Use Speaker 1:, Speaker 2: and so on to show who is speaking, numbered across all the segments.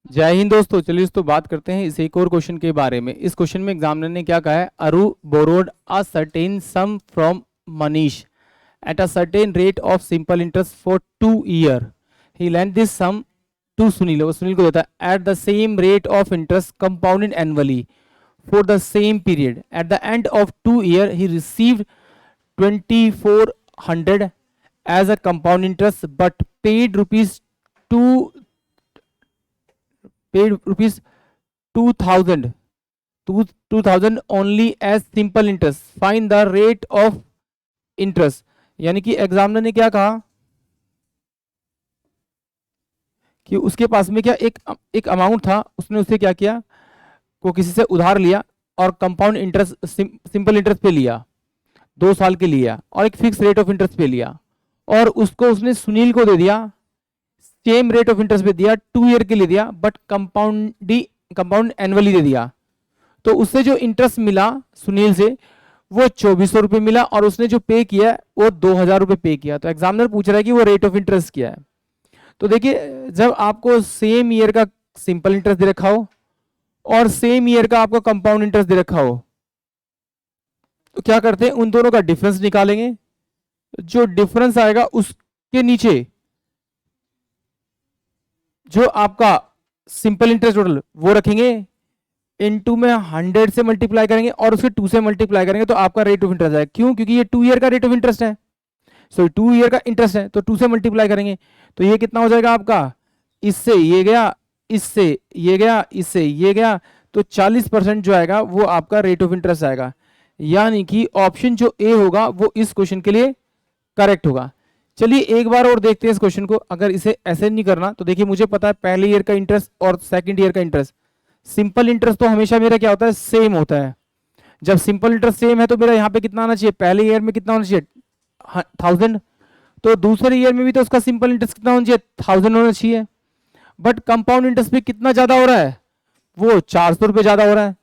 Speaker 1: जय हिंद दोस्तों। चलिए दोस्तों बात करते हैं इस एक और क्वेश्चन के बारे में। इस क्वेश्चन में एग्जामिनर ने क्या कहा है, अरु borrowed a certain some from Manish at a certain rate of simple interest for 2 year. He lent this sum to Sunil. वो सुनील को देता है at the same rate of interest compounded annually for the same period. At the end of 2 year, he received 2400 as a compound interest, but two paid rupees 2000 2000 only as simple interest. Find the rate of interest. यानी कि examiner ने क्या कहा कि उसके पास में क्या एक अमाउंट था, उसने उससे क्या किया, को किसी से उधार लिया और कंपाउंड इंटरेस्ट सिंपल इंटरेस्ट पे लिया, 2 साल के लिया और एक फिक्स रेट ऑफ इंटरेस्ट पे लिया, और उसको उसने सुनील को दे दिया, सेम रेट ऑफ इंटरेस्ट पे दिया, 2 ईयर के लिए दिया, बट कंपाउंड एनुअली दे दिया। तो उससे जो इंटरेस्ट मिला सुनील से वो 2400 रुपये मिला, और उसने जो पे किया वो 2000 रुपये पे किया। तो एग्जामिनर पूछ रहा है कि वो रेट ऑफ इंटरेस्ट क्या है। तो देखिए, जब आपको सेम ईयर का सिंपल इंटरेस्ट दे रखा हो और सेम ईयर का आपको कंपाउंड इंटरेस्ट दे रखा हो, तो क्या करते हैं, उन दोनों का डिफरेंस निकालेंगे। जो डिफरेंस आएगा उसके नीचे जो आपका सिंपल इंटरेस्ट टोटल वो रखेंगे, इनटू में 100 से मल्टीप्लाई करेंगे और उसके 2 से मल्टीप्लाई करेंगे, तो आपका रेट ऑफ इंटरेस्ट आएगा। क्यों? क्योंकि ये 2 ईयर का रेट ऑफ इंटरेस्ट है, सो 2 ईयर का इंटरेस्ट है, तो 2 से मल्टीप्लाई करेंगे। तो ये कितना हो जाएगा आपका, इससे ये गया, इससे ये गया, इससे ये गया, तो 40% जो आएगा वो आपका रेट ऑफ इंटरेस्ट आएगा। यानी कि ऑप्शन जो ए होगा वो इस क्वेश्चन के लिए करेक्ट होगा। चलिए एक बार और देखते हैं इस क्वेश्चन को। अगर इसे ऐसे नहीं करना तो देखिए, मुझे पता है पहले ईयर का इंटरेस्ट और सेकंड ईयर का इंटरेस्ट, सिंपल इंटरेस्ट तो हमेशा मेरा क्या होता है, सेम होता है। जब सिंपल इंटरेस्ट सेम है तो मेरा यहाँ पे कितना आना चाहिए, पहले ईयर में कितना होना चाहिए, 1000। तो दूसरे ईयर में भी तो उसका सिंपल इंटरेस्ट कितना होना चाहिए, 1000 होना चाहिए। बट कंपाउंड इंटरेस्ट पे कितना ज्यादा हो रहा है, वो 400 रुपये ज्यादा हो रहा है।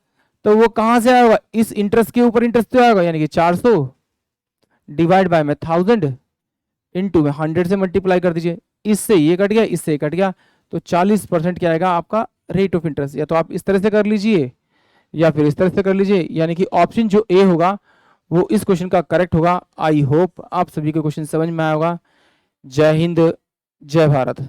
Speaker 1: तो वो कहां से आएगा, इस इंटरेस्ट के ऊपर इंटरेस्ट तो आएगा, यानी कि 400 डिवाइड बाय में 1000 इंटू में 100 से मल्टीप्लाई कर दीजिए। इससे ये कट गया, इससे कट गया, तो 40% क्या आएगा आपका रेट ऑफ इंटरेस्ट। या तो आप इस तरह से कर लीजिए या फिर इस तरह से कर लीजिए, यानी कि ऑप्शन जो ए होगा वो इस क्वेश्चन का करेक्ट होगा। आई होप आप सभी को क्वेश्चन समझ में आया होगा। जय हिंद, जय भारत।